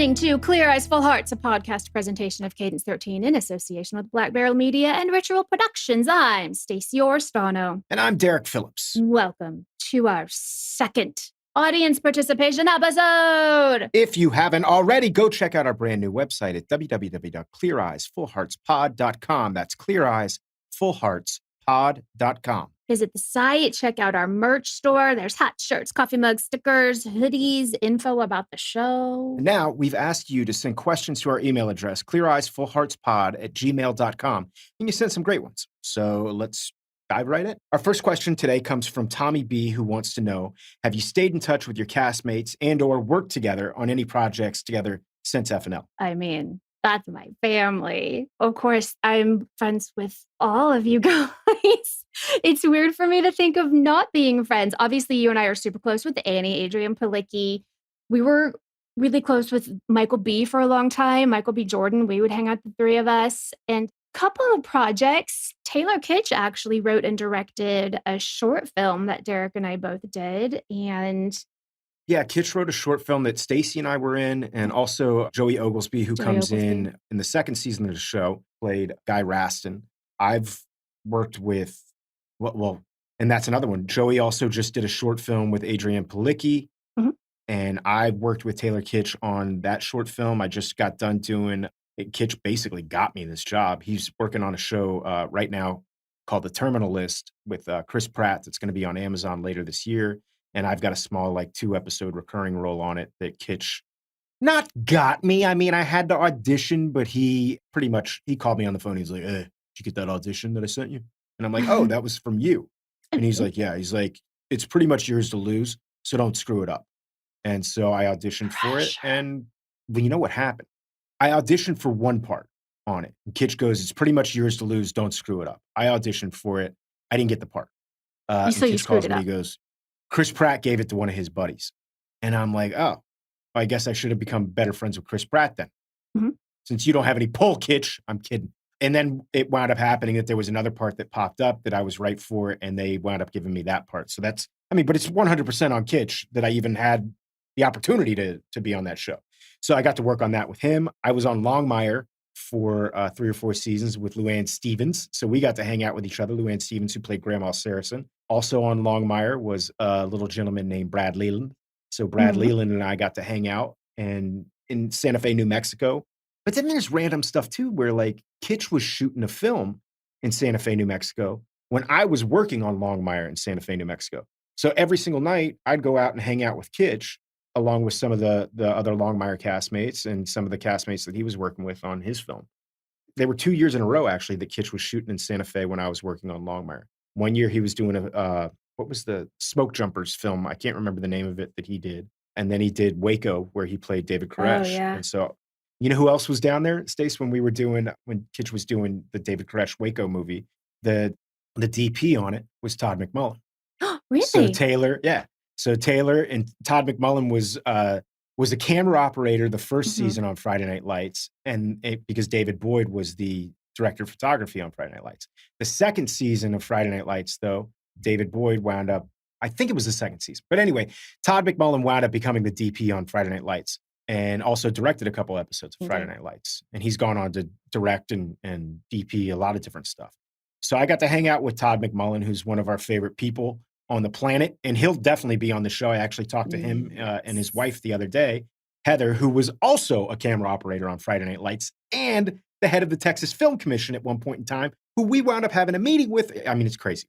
listening to Clear Eyes, Full Hearts, a podcast presentation of Cadence 13 in association with Black Barrel Media and Ritual Productions. I'm Stacey Orstano. And I'm Derek Phillips. Welcome to our second audience participation episode. If you haven't already, go check out our brand new website at www.cleareyesfullheartspod.com. That's cleareyesfullheartspod.com. Visit the site, check out our merch store. There's hats, shirts, coffee mugs, stickers, hoodies, info about the show. And now we've asked you to send questions to our email address, cleareyesfullheartspod@gmail.com. And you sent some great ones. So let's dive right in. Our first question today comes from Tommy B, who wants to know, have you stayed in touch with your castmates and or worked together on any projects together since FNL? I mean, that's my family. Of course, I'm friends with all of you guys. It's weird for me to think of not being friends. Obviously, you and I are super close with Annie, Adrian Palicki. We were really close with Michael B for a long time. Michael B. Jordan, we would hang out, the three of us. And a couple of projects, Taylor Kitsch actually wrote and directed a short film that Derek and I both did. And yeah, Kitsch wrote a short film that Stacey and I were in, and also Joey Oglesby, who comes in the second season of the show, played Guy Raston. I've worked with, well, and that's another one. Joey also just did a short film with Adrian Palicki, and I worked with Taylor Kitsch on that short film. I just got done doing, Kitsch basically got me this job. He's working on a show right now called The Terminal List with Chris Pratt that's going to be on Amazon later this year. And I've got a small, 2-episode recurring role on it that Kitsch not got me. I mean, I had to audition, but he called me on the phone. He's like, did you get that audition that I sent you? And I'm like, oh, that was from you. And he's like, yeah. He's like, it's pretty much yours to lose, so don't screw it up. And so I auditioned for it. And well, you know what happened? I auditioned for one part on it. And Kitsch goes, it's pretty much yours to lose, don't screw it up. I auditioned for it. I didn't get the part. So you screwed it up. He goes, Chris Pratt gave it to one of his buddies. And I'm like, oh, I guess I should have become better friends with Chris Pratt then. Since you don't have any pull, Kitsch. I'm kidding. And then it wound up happening that there was another part that popped up that I was right for, and they wound up giving me that part. So but it's 100% on Kitsch that I even had the opportunity to be on that show. So I got to work on that with him. I was on Longmire for 3 or 4 seasons with Luann Stevens. So we got to hang out with each other. Luann Stevens, who played Grandma Saracen. Also on Longmire was a little gentleman named Brad Leland. So Brad Leland and I got to hang out in Santa Fe, New Mexico. But then there's random stuff too, where Kitsch was shooting a film in Santa Fe, New Mexico, when I was working on Longmire in Santa Fe, New Mexico. So every single night I'd go out and hang out with Kitsch, along with some of the other Longmire castmates and some of the castmates that he was working with on his film. There were 2 years in a row, actually, that Kitsch was shooting in Santa Fe when I was working on Longmire. One year he was doing what was the Smoke Jumpers film? I can't remember the name of it that he did. And then he did Waco, where he played David Koresh. Oh, yeah. And so, you know who else was down there, Stace, when Kitsch was doing the David Koresh Waco movie? The DP on it was Todd McMullen. Really? So Taylor and Todd McMullen was a camera operator the first season on Friday Night Lights, because David Boyd was the director of photography on Friday Night Lights. The second season of Friday Night Lights, though, David Boyd wound up, I think it was the second season. But anyway, Todd McMullen wound up becoming the DP on Friday Night Lights and also directed a couple episodes of Friday Night Lights. And he's gone on to direct and DP a lot of different stuff. So I got to hang out with Todd McMullen, who's one of our favorite people on the planet, and he'll definitely be on the show. I actually talked to him and his wife the other day, Heather, who was also a camera operator on Friday Night Lights and the head of the Texas Film Commission at one point in time, who we wound up having a meeting with. I mean, it's crazy.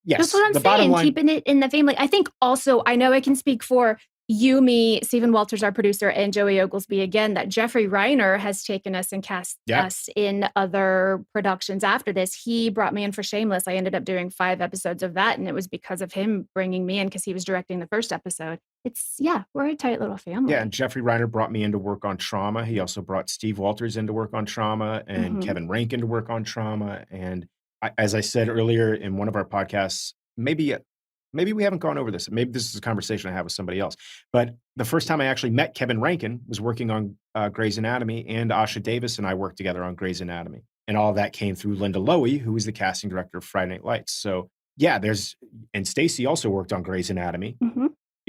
Yes, that's what I'm saying, keeping it in the family. I think also, I know I can speak for you, me, Stephen Walters, our producer, and Joey Oglesby again, that Jeffrey Reiner has taken us and cast us in other productions after this. He brought me in for Shameless. I ended up doing 5 episodes of that, and it was because of him bringing me in, because he was directing the first episode. We're a tight little family. Yeah, and Jeffrey Reiner brought me in to work on Trauma. He also brought Steve Walters in to work on Trauma, and Kevin Rankin to work on Trauma. And as I said earlier in one of our podcasts, maybe we haven't gone over this. Maybe this is a conversation I have with somebody else. But the first time I actually met Kevin Rankin was working on Grey's Anatomy, and Asha Davis and I worked together on Grey's Anatomy. And all of that came through Linda Lowy, who was the casting director of Friday Night Lights. So yeah, and Stacey also worked on Grey's Anatomy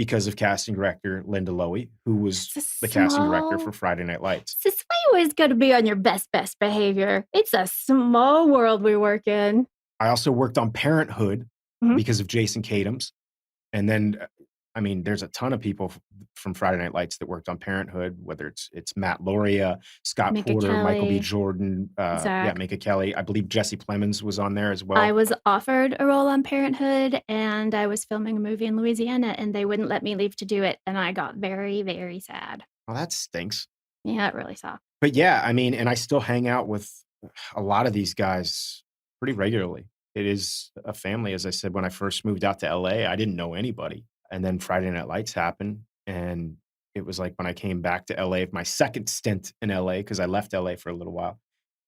because of casting director Linda Lowy, who was the casting director for Friday Night Lights. This is why you always got to be on your best behavior. It's a small world we work in. I also worked on Parenthood because of Jason Katims. And then, I mean, there's a ton of people from Friday Night Lights that worked on Parenthood, whether it's Matt Lauria, Scott Minka Porter, Kelly, Michael B. Jordan, Minka Kelly. I believe Jesse Plemons was on there as well. I was offered a role on Parenthood, and I was filming a movie in Louisiana, and they wouldn't let me leave to do it, and I got very, very sad. Well, that stinks. Yeah, it really sucked. But yeah, I mean, and I still hang out with a lot of these guys pretty regularly. It is a family. As I said, when I first moved out to LA, I didn't know anybody. And then Friday Night Lights happened. And it was like when I came back to LA, my second stint in LA, because I left LA for a little while.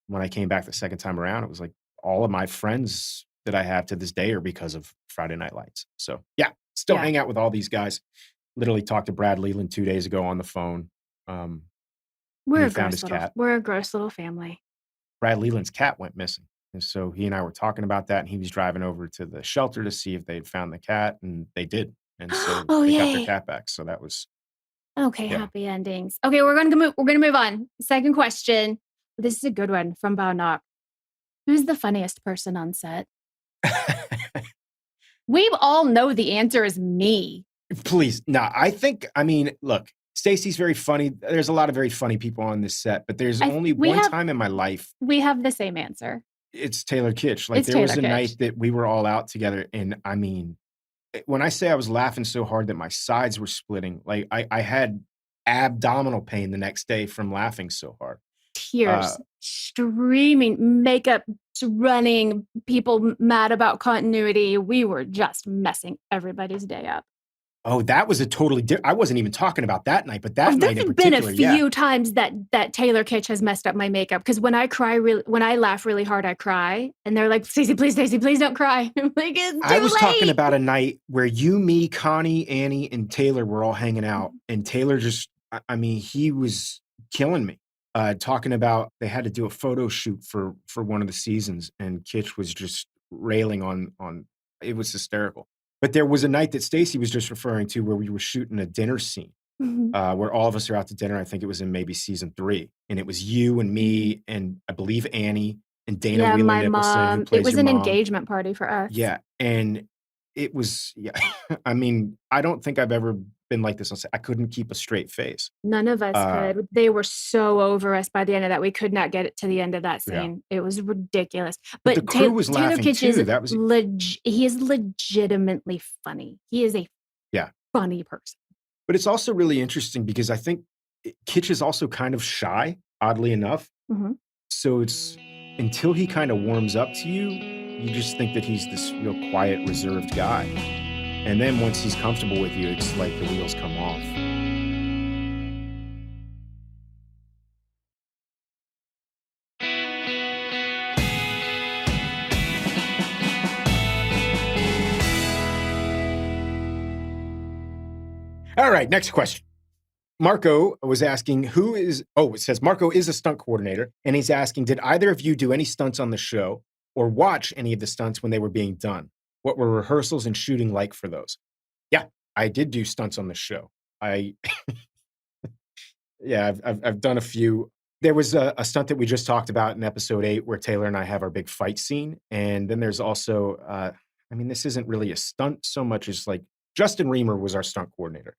When I came back the second time around, it was like all of my friends that I have to this day are because of Friday Night Lights. So yeah, still hang out with all these guys. Literally talked to Brad Leland 2 days ago on the phone. We're a gross little family. Brad Leland's cat went missing. And so he and I were talking about that, and he was driving over to the shelter to see if they'd found the cat, and they did. And so they got their cat back. So that was okay. Yeah. Happy endings. Okay, we're gonna move on. Second question. This is a good one from Bao Nok. Who's the funniest person on set? We all know the answer is me. Please. No, look, Stacey's very funny. There's a lot of very funny people on this set, but there's only one time in my life. We have the same answer. It's Taylor Kitsch. Like there was a night that we were all out together. And I mean, when I say I was laughing so hard that my sides were splitting, like I had abdominal pain the next day from laughing so hard. Tears streaming, makeup running, people mad about continuity. We were just messing everybody's day up. Oh, that was a totally different. I wasn't even talking about that night, but that night in particular, there's been a few times that Taylor Kitsch has messed up my makeup because when I laugh really hard, I cry, and they're like, Stacey, please don't cry. I'm like, it's too I was late. Talking about a night where you, me, Connie, Annie, and Taylor were all hanging out, and Taylor he was killing me. Talking about they had to do a photo shoot for one of the seasons, and Kitsch was just railing on. It was hysterical. But there was a night that Stacey was just referring to where we were shooting a dinner scene where all of us are out to dinner. I think it was in maybe season 3. And it was you and me and I believe Annie and Dana Wheeler Nicholson, mom. Who plays It was your an mom. Engagement party for us. Yeah. And it was, I mean, I don't think I've ever been like this on set. I couldn't keep a straight face. None of us could. They were so over us by the end of that. We could not get it to the end of that scene. Yeah. It was ridiculous. But the crew was laughing Taylor Kitsch too. He is legitimately funny. He is a funny person. But it's also really interesting because I think Kitsch is also kind of shy, oddly enough. Mm-hmm. So it's until he kind of warms up to you, you just think that he's this real quiet, reserved guy. And then once he's comfortable with you, it's like the wheels come off. All right, next question. Marco was asking, it says Marco is a stunt coordinator, and he's asking, did either of you do any stunts on the show or watch any of the stunts when they were being done? What were rehearsals and shooting like for those? Yeah, I did do stunts on the show. I've done a few. There was a stunt that we just talked about in episode 8 where Taylor and I have our big fight scene. And then there's also, this isn't really a stunt so much as like Justin Reamer was our stunt coordinator.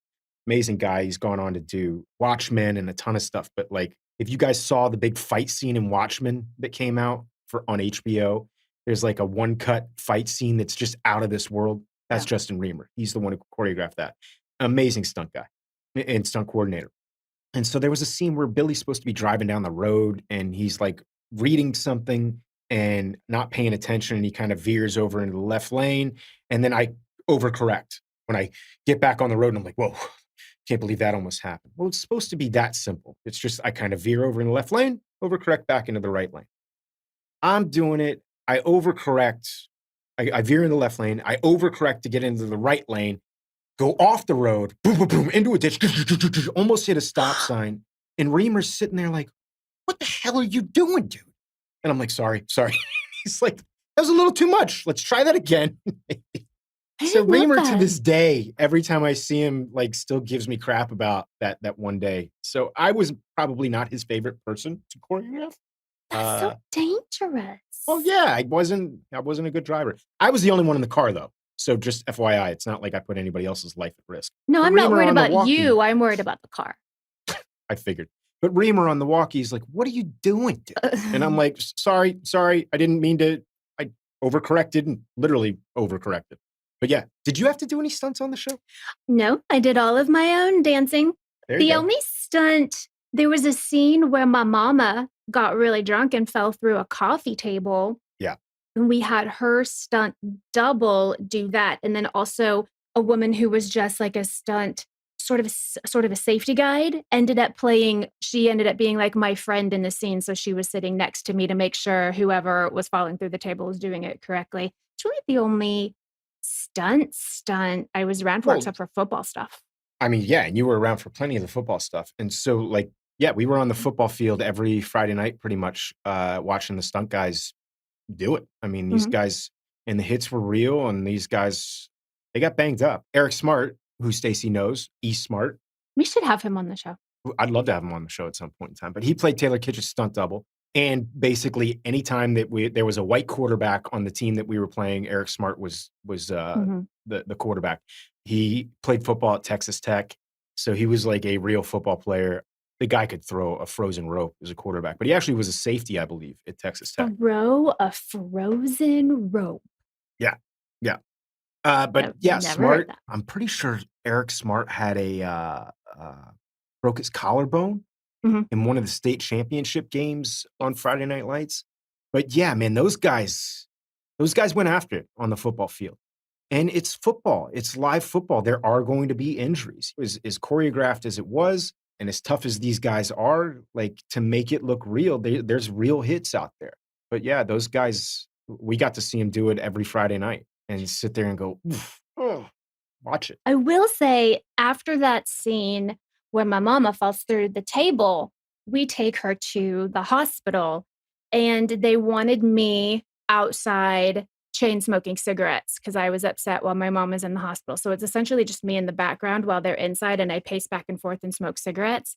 Amazing guy. He's gone on to do Watchmen and a ton of stuff. But like, if you guys saw the big fight scene in Watchmen that came out on HBO, there's like a one-cut fight scene that's just out of this world. That's Justin Reamer. He's the one who choreographed that. Amazing stunt guy and stunt coordinator. And so there was a scene where Billy's supposed to be driving down the road and he's like reading something and not paying attention. And he kind of veers over into the left lane. And then I overcorrect when I get back on the road and I'm like, whoa, can't believe that almost happened. Well, it's supposed to be that simple. It's just I kind of veer over in the left lane, overcorrect back into the right lane. I'm doing it. I overcorrect. I veer in the left lane. I overcorrect to get into the right lane, go off the road, boom, boom, boom, into a ditch, almost hit a stop sign. And Reamer's sitting there like, what the hell are you doing, dude? And I'm like, sorry. He's like, that was a little too much. Let's try that again. I So didn't know Reamer to that. this day, every time I see him, like, still gives me crap about that one day. So I was probably not his favorite person to choreograph. That's so Uh, oh dangerous. yeah, I wasn't a good driver. I was the only one in the car though. So just FYI, it's not like I put anybody else's life at risk. No, But I'm not Reamer worried on the about walkie, you. I'm worried about the car. I figured. But Reamer on the walkie is like, "What are you doing, dude?" And I'm like, Sorry, I didn't mean to. I overcorrected and literally overcorrected." But yeah, did you have to do any stunts on the show? No, I did all of my own dancing. There you The go. only stunt, there was a scene where my mama got really drunk and fell through a coffee table. Yeah. And we had her stunt double do that. And then also a woman who was just like a stunt, sort of a safety guide, she ended up being like my friend in the scene. So she was sitting next to me to make sure whoever was falling through the table was doing it correctly. It's really the only stunt I was around for, Well, except for football stuff. I mean, yeah, and you were around for plenty of the football stuff. And so, like, yeah, we were on the football field every Friday night pretty much, watching the stunt guys do it. I mean, these Mhm. guys and the hits were real, and these guys, they got banged up. Eric Smart, who Stacey knows, East Smart, We should have him on the show. I'd love to have him on the show at some point in time, but he played Taylor Kitsch's stunt double. And basically, anytime that there was a white quarterback on the team that we were playing, Eric Smart was Mhm. the quarterback. He played football at Texas Tech, so he was like a real football player. The guy could throw a frozen rope as a quarterback, but he actually was a safety, I believe, at Texas Tech. Throw a frozen rope. Yeah, yeah. But I've yeah, never heard Smart. that. I'm pretty sure Eric Smart had broke his collarbone Mhm. in one of the state championship games on Friday Night Lights. But yeah, man, those guys went after it on the football field. And it's football. It's live football. There are going to be injuries. As choreographed as it was, and as tough as these guys are, like to make it look real, there's real hits out there. But yeah, those guys, we got to see them do it every Friday night and sit there and go, "Oof, oh, watch it." I will say, after that scene where my mama falls through the table, we take her to the hospital, and they wanted me outside chain smoking cigarettes because I was upset while my mom was in the hospital. So it's essentially just me in the background while they're inside, and I pace back and forth and smoke cigarettes.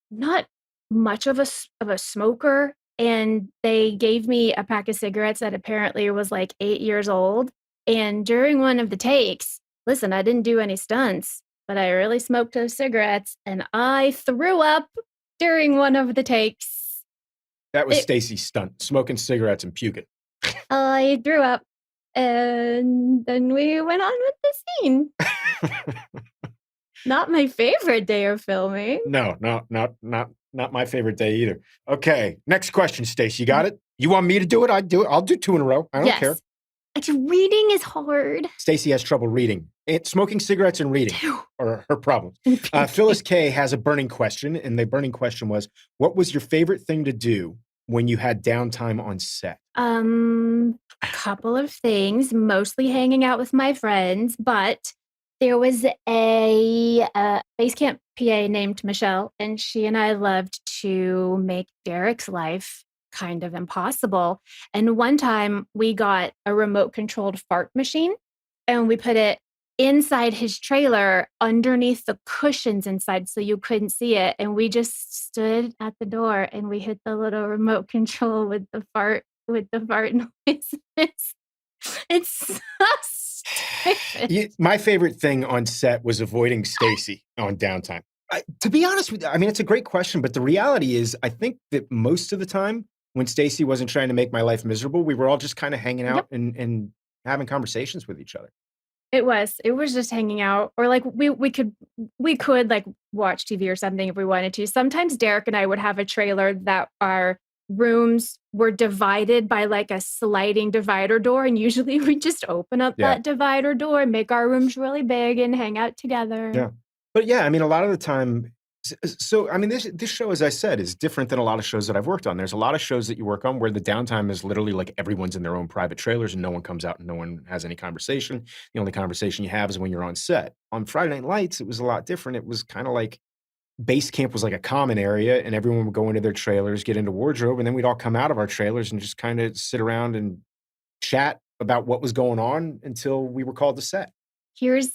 Not much of a smoker, and they gave me a pack of cigarettes that apparently was like 8 years old, and during one of the takes, listen, I didn't do any stunts, but I really smoked those cigarettes, and I threw up during one of the takes. That was It Stacey's stunt, smoking cigarettes and puking. I threw up, and then we went on with the scene. Not my favorite day of filming. No, no, not my favorite day either. Okay, next question, Stacey. You got it? You want me to do it? I do it. I'll do 2 in a row. I don't care. Yes. Reading is hard. Stacey has trouble reading. Smoking cigarettes and reading are her problems. Phyllis K has a burning question, and the burning question was, what was your favorite thing to do when you had downtime on set? A couple of things, mostly hanging out with my friends, but there was a base camp PA named Michelle, and she and I loved to make Derek's life kind of impossible. And one time we got a remote controlled fart machine and we put it inside his trailer underneath the cushions inside so you couldn't see it. And we just stood at the door and we hit the little remote control with the fart noises. It's so stupid. My favorite thing on set was avoiding Stacey on downtime. To be honest with you, I mean, it's a great question, but the reality is, I think that most of the time when Stacey wasn't trying to make my life miserable, we were all just kind of hanging out Yep. and having conversations with each other. It was. It was just hanging out, or like we could like watch TV or something if we wanted to. Sometimes Derek and I would have a trailer that our rooms were divided by like a sliding divider door, and usually we just open up Yeah. that divider door and make our rooms really big and hang out together. Yeah. But yeah, I mean, a lot of the time, so I mean, this show, as I said, is different than a lot of shows that I've worked on. There's a lot of shows that you work on where the downtime is literally like everyone's in their own private trailers and no one comes out and no one has any conversation. The only conversation you have is when you're on set. On Friday Night Lights, it was a lot different. It was kind of like base camp was like a common area and everyone would go into their trailers, get into wardrobe, and then we'd all come out of our trailers and just kind of sit around and chat about what was going on until we were called to set. Here's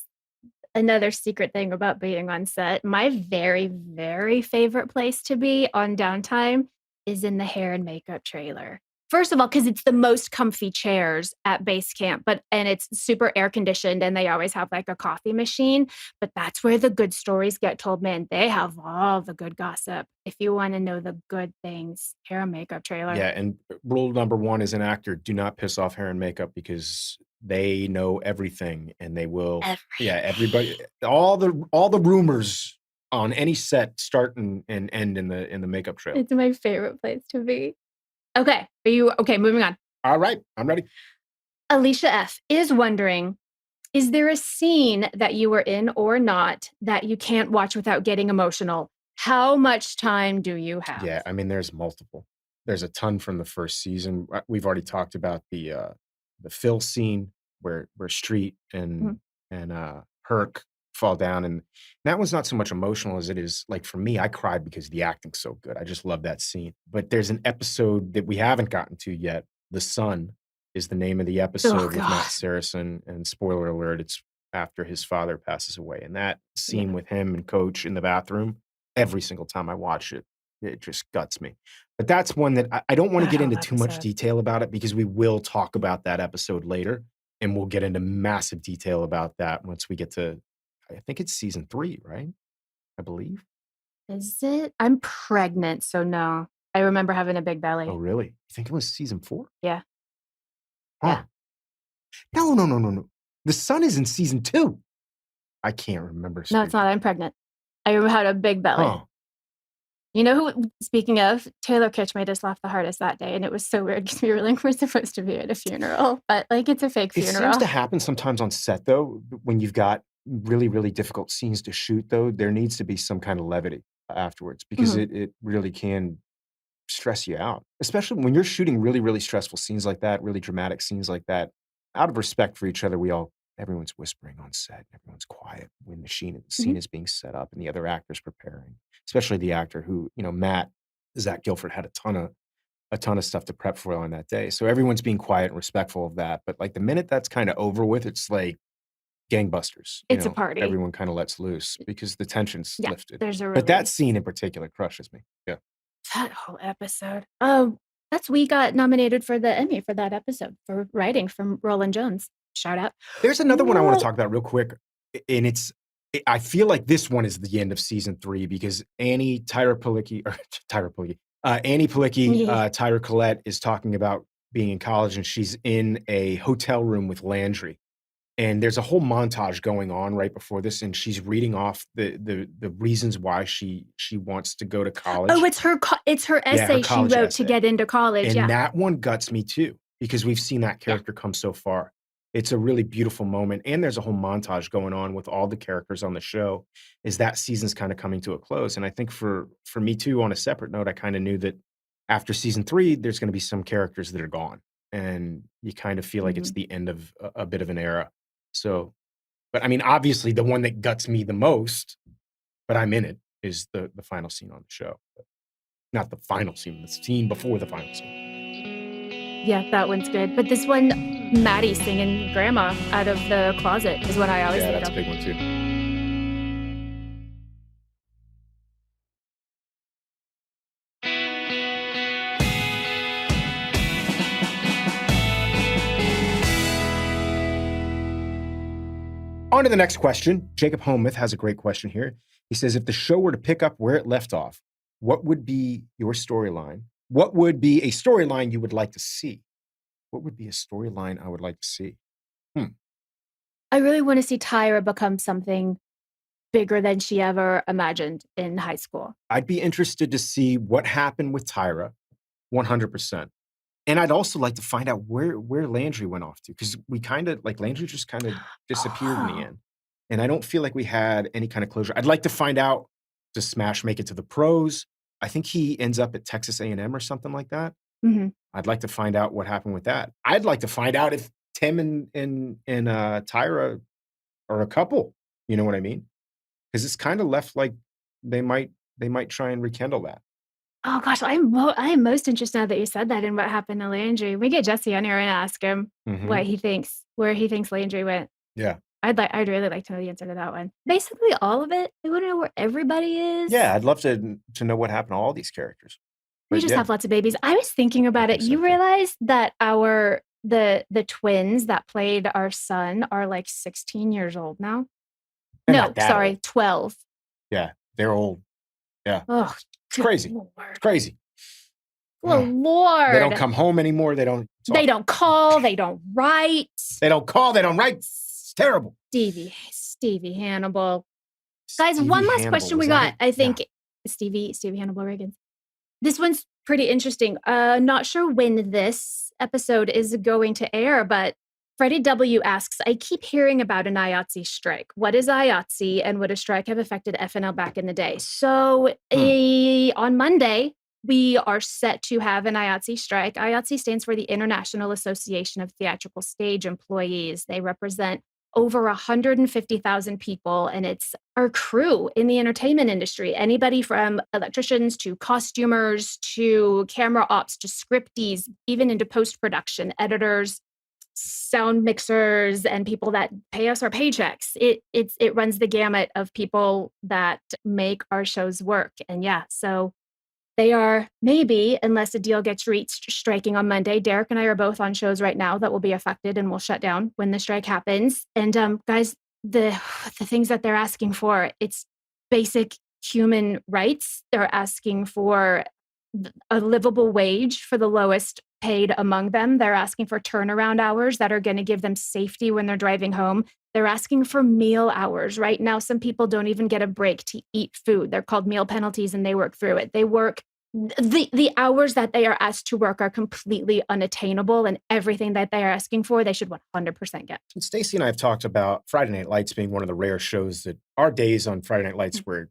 another secret thing about being on set. My very, very favorite place to be on downtime is in the hair and makeup trailer. First of all, because it's the most comfy chairs at base camp, and it's super air conditioned, and they always have like a coffee machine. But that's where the good stories get told, man. They have all the good gossip. If you want to know the good things, hair and makeup trailer. Yeah, and rule number one as an actor, do not piss off hair and makeup because they know everything and they will. Everything. Yeah, everybody, all the rumors on any set start and end in the makeup trailer. It's my favorite place to be. Okay, moving on. All right, I'm ready. Alicia F. is wondering, is there a scene that you were in or not that you can't watch without getting emotional? How much time do you have? Yeah, I mean, there's multiple. There's a ton from the first season. We've already talked about the Phil scene where Street and Herc fall down, and that was not so much emotional as it is like for me. I cried because the acting's so good. I just love that scene. But there's an episode that we haven't gotten to yet. The Sun is the name of the episode with Matt Saracen, and spoiler alert, it's after his father passes away. And that scene with him and Coach in the bathroom, every single time I watch it, it just guts me. But that's one that I don't want to get into too much detail about it because we will talk about that episode later, and we'll get into massive detail about that once we get to, I think it's season 3, right? I believe. Is it? I'm pregnant, so no. I remember having a big belly. Oh, really? You think it was season 4? Yeah. Huh. Yeah. No. The Sun is in season 2. I can't remember. No, it's not. I'm pregnant. I had a big belly. Huh. You know who, speaking of, Taylor Kitsch made us laugh the hardest that day, and it was so weird because we were like, we're supposed to be at a funeral, but like it's a fake funeral. It seems to happen sometimes on set, though, when you've got really, really difficult scenes to shoot, though, there needs to be some kind of levity afterwards because it really can stress you out, especially when you're shooting really, really stressful scenes like that, really dramatic scenes like that. Out of respect for each other, everyone's whispering on set, everyone's quiet when the scene is being set up and the other actor's preparing, especially the actor who, Matt, Zach Gilford had a ton of stuff to prep for on that day. So everyone's being quiet and respectful of that. But like the minute that's kind of over with, it's like gangbusters. It's a party. Everyone kind of lets loose because the tension's lifted. But that scene in particular crushes me. Yeah. That whole episode. We got nominated for the Emmy for that episode for writing from Roland Jones. Shout out. There's another one I want to talk about real quick. And I feel like this one is the end of season 3 because Annie Palicki, Tyra Collette is talking about being in college and she's in a hotel room with Landry. And there's a whole montage going on right before this, and she's reading off the reasons why she wants to go to college. Oh, it's her essay she wrote to get into college. And that one guts me too, because we've seen that character come so far. It's a really beautiful moment, and there's a whole montage going on with all the characters on the show as that season's kind of coming to a close. And I think for me too, on a separate note, I kind of knew that after season 3, there's going to be some characters that are gone, and you kind of feel like it's the end of a bit of an era. So, but I mean, obviously the one that guts me the most, but I'm in it, is the final scene on the show. But not the final scene, the scene before the final scene. Yeah, that one's good. But this one, Maddie singing Grandma out of the closet is what I always think of. Yeah, that's a big one too. On to the next question. Jacob Hometh has a great question here. He says, if the show were to pick up where it left off, what would be your storyline? What would be a storyline you would like to see? What would be a storyline I would like to see? I really want to see Tyra become something bigger than she ever imagined in high school. I'd be interested to see what happened with Tyra, 100%. And I'd also like to find out where Landry went off to, because Landry just kind of disappeared in the end. And I don't feel like we had any kind of closure. I'd like to find out, does Smash make it to the pros? I think he ends up at Texas A&M or something like that. Mm-hmm. I'd like to find out what happened with that. I'd like to find out if Tim and Tyra are a couple. You know what I mean? Because it's kind of left like they might try and rekindle that. Oh gosh, I am most interested now that you said that in what happened to Landry. We get Jesse on here and ask him what he thinks, where he thinks Landry went. Yeah, I'd really like to know the answer to that one. Basically all of it. I want to know where everybody is. Yeah, I'd love to know what happened to all these characters. We just have lots of babies. I was thinking about it. You realize that the twins that played our son are like 16 years old now? No, sorry, old. 12. Yeah, they're old. Yeah. Oh, it's crazy. Lord. It's crazy. Oh, Lord. They don't come home anymore. They don't call. They don't write. They don't call. They don't write. It's terrible. Stevie Hannibal. Guys, one last question we got. I think Stevie Hannibal Riggins. This one's pretty interesting. Not sure when this episode is going to air, but Freddie W. asks, I keep hearing about an AOT strike. What is AOT and would a strike have affected FNL back in the day? So on Monday, we are set to have an AOT strike. AOT stands for the International Association of Theatrical Stage Employees. They represent over 150,000 people, and it's our crew in the entertainment industry. Anybody from electricians to costumers to camera ops to scripties, even into post-production, editors, sound mixers, and people that pay us our paychecks. It runs the gamut of people that make our shows work. And so they are maybe, unless a deal gets reached, striking on Monday. Derek and I are both on shows right now that will be affected and will shut down when the strike happens. And guys, the things that they're asking for, it's basic human rights. They're asking for a livable wage for the lowest paid among them. They're asking for turnaround hours that are going to give them safety when they're driving home. They're asking for meal hours. Right now, some people don't even get a break to eat food. They're called meal penalties, and they work through it. They work the hours that they are asked to work are completely unattainable, and everything that they are asking for, they should 100% get. Stacey and I have talked about Friday Night Lights being one of the rare shows that our days on Friday Night Lights were,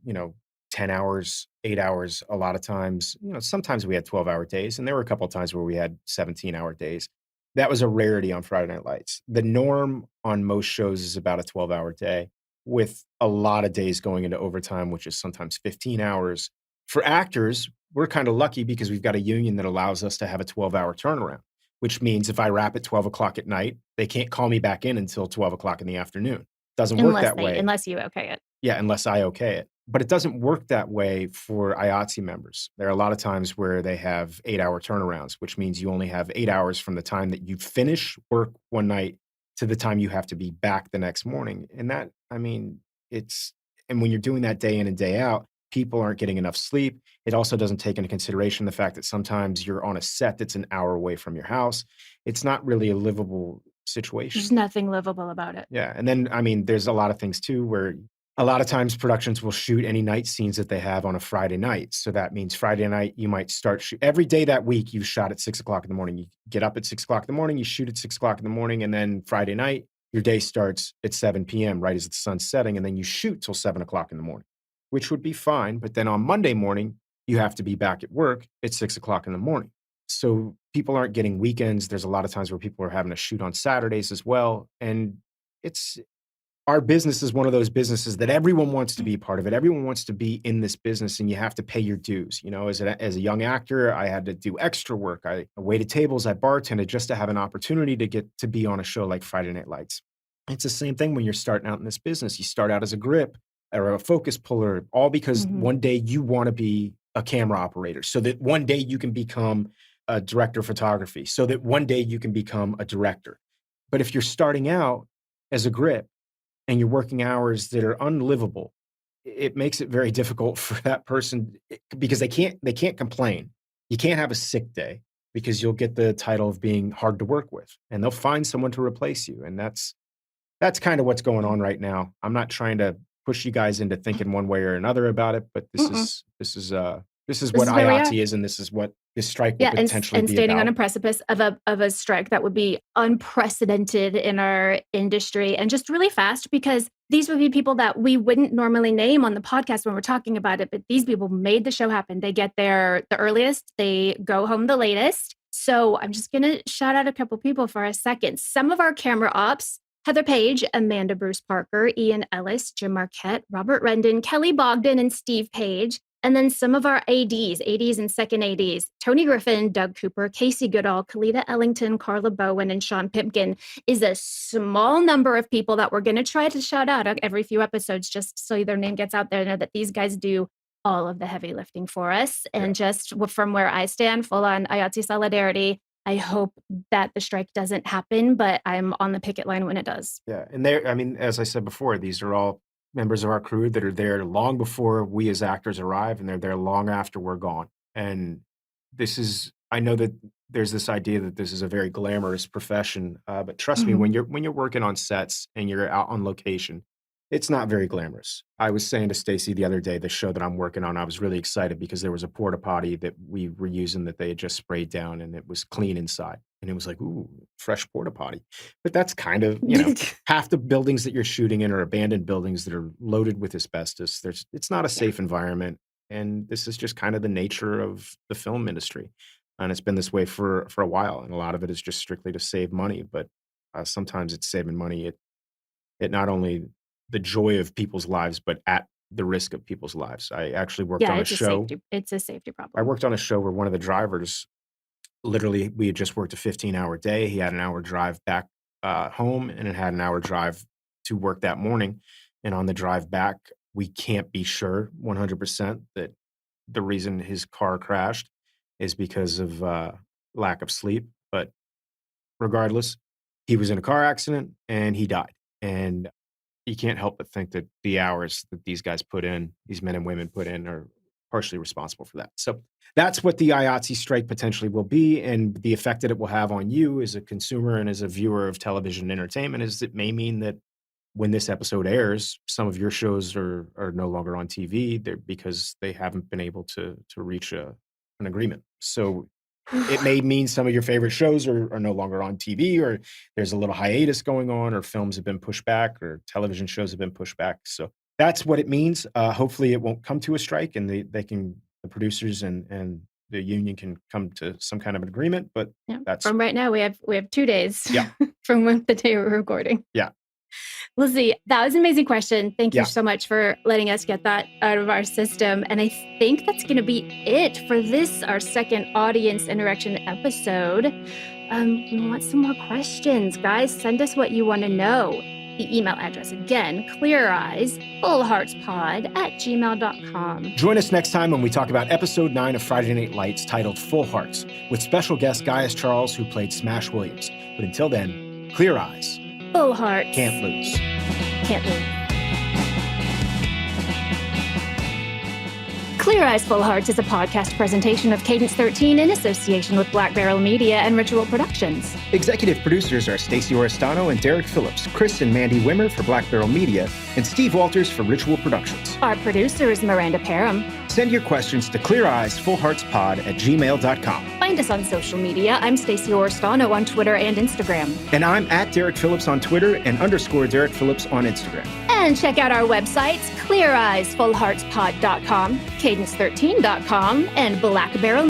10 hours, 8 hours, a lot of times. Sometimes we had 12-hour days, and there were a couple of times where we had 17-hour days. That was a rarity on Friday Night Lights. The norm on most shows is about a 12-hour day, with a lot of days going into overtime, which is sometimes 15 hours. For actors, we're kind of lucky because we've got a union that allows us to have a 12-hour turnaround, which means if I wrap at 12 o'clock at night, they can't call me back in until 12 o'clock in the afternoon. Doesn't work that way. Unless you okay it. Yeah, unless I okay it. But it doesn't work that way for IATSE members. There are a lot of times where they have 8-hour turnarounds, which means you only have 8 hours from the time that you finish work one night to the time you have to be back the next morning. And that, and when you're doing that day in and day out, people aren't getting enough sleep. It also doesn't take into consideration the fact that sometimes you're on a set that's an hour away from your house. It's not really a livable situation. There's nothing livable about it. Yeah. And then, there's a lot of things too, where a lot of times productions will shoot any night scenes that they have on a Friday night. So that means Friday night, you might start every day that week, you shot at 6 o'clock in the morning. You get up at 6 o'clock in the morning, you shoot at 6 o'clock in the morning. And then Friday night, your day starts at 7 p.m., right as the sun's setting. And then you shoot till 7 o'clock in the morning, which would be fine. But then on Monday morning, you have to be back at work at 6 o'clock in the morning. So people aren't getting weekends. There's a lot of times where people are having to shoot on Saturdays as well. And our business is one of those businesses that everyone wants to be part of it. Everyone wants to be in this business, and you have to pay your dues. As a young actor, I had to do extra work. I waited tables, I bartended just to have an opportunity to get to be on a show like Friday Night Lights. It's the same thing when you're starting out in this business. You start out as a grip or a focus puller, all because one day you want to be a camera operator, so that one day you can become a director of photography, so that one day you can become a director. But if you're starting out as a grip, and you're working hours that are unlivable, it makes it very difficult for that person because they can't complain. You can't have a sick day because you'll get the title of being hard to work with, and they'll find someone to replace you. And that's kind of what's going on right now. I'm not trying to push you guys into thinking one way or another about it, but this is what IATSE is, and this is what this strike will potentially be standing about. on a precipice of a strike that would be unprecedented in our industry, and just really fast, because these would be people that we wouldn't normally name on the podcast when we're talking about it, but these people made the show happen. They get there the earliest, they go home the latest. So I'm just going to shout out a couple people for a second. Some of our camera ops: Heather Page, Amanda Bruce Parker, Ian Ellis, Jim Marquette, Robert Rendon, Kelly Bogdan, and Steve Page. And then some of our ADs and second ADs, Tony Griffin, Doug Cooper, Casey Goodall, Kalita Ellington, Carla Bowen, and Sean Pipkin is a small number of people that we're going to try to shout out every few episodes just so their name gets out there. Know that these guys do all of the heavy lifting for us. And just from where I stand, full on AOT solidarity. I hope that the strike doesn't happen, but I'm on the picket line when it does. Yeah. And as I said before, these are all members of our crew that are there long before we as actors arrive, and they're there long after we're gone. And I know that there's this idea that this is a very glamorous profession, but trust me, when you're working on sets and you're out on location, it's not very glamorous. I was saying to Stacey the other day, the show that I'm working on, I was really excited because there was a porta potty that we were using that they had just sprayed down, and it was clean inside. And it was like, ooh, fresh porta potty. But that's kind of, half the buildings that you're shooting in are abandoned buildings that are loaded with asbestos. It's not a safe environment. And this is just kind of the nature of the film industry. And it's been this way for a while. And a lot of it is just strictly to save money. But sometimes it's saving money at not only the joy of people's lives, but at the risk of people's lives. I actually worked on a show. It's a safety problem. I worked on a show where one of the drivers, literally, we had just worked a 15-hour day. He had an hour drive back home, and it had an hour drive to work that morning. And on the drive back, we can't be sure 100% that the reason his car crashed is because of lack of sleep. But regardless, he was in a car accident and he died. And you can't help but think that the hours that these guys put in, these men and women put in, are partially responsible for that. So that's what the IATSE strike potentially will be, and the effect that it will have on you as a consumer and as a viewer of television entertainment is it may mean that when this episode airs, some of your shows are no longer on TV because they haven't been able to reach an agreement. So it may mean some of your favorite shows are no longer on TV, or there's a little hiatus going on, or films have been pushed back, or television shows have been pushed back. So that's what it means. Hopefully it won't come to a strike, and the producers and the union can come to some kind of an agreement. But that's from right now. We have 2 days Yeah. from the day we're recording. Yeah. Lizzie, that was an amazing question. Thank you so much for letting us get that out of our system. And I think that's going to be it for this, our second audience interaction episode. We want some more questions, guys. Send us what you want to know. The email address again, cleareyesfullheartspod@gmail.com. Join us next time when we talk about episode 9 of Friday Night Lights, titled Full Hearts, with special guest Gaius Charles, who played Smash Williams. But until then, clear eyes. Full hearts. Can't lose. Can't lose. Clear Eyes, Full Hearts is a podcast presentation of Cadence 13 in association with Black Barrel Media and Ritual Productions. Executive producers are Stacey Oristano and Derek Phillips, Chris and Mandy Wimmer for Black Barrel Media, and Steve Walters for Ritual Productions. Our producer is Miranda Parham. Send your questions to cleareyesfullheartspod@gmail.com. Find us on social media. I'm Stacey Oristano on Twitter and Instagram. And I'm at Derek Phillips on Twitter and _Derek Phillips on Instagram. And check out our websites, cleareyesfullheartspod.com, cadence13.com, and Black Barrel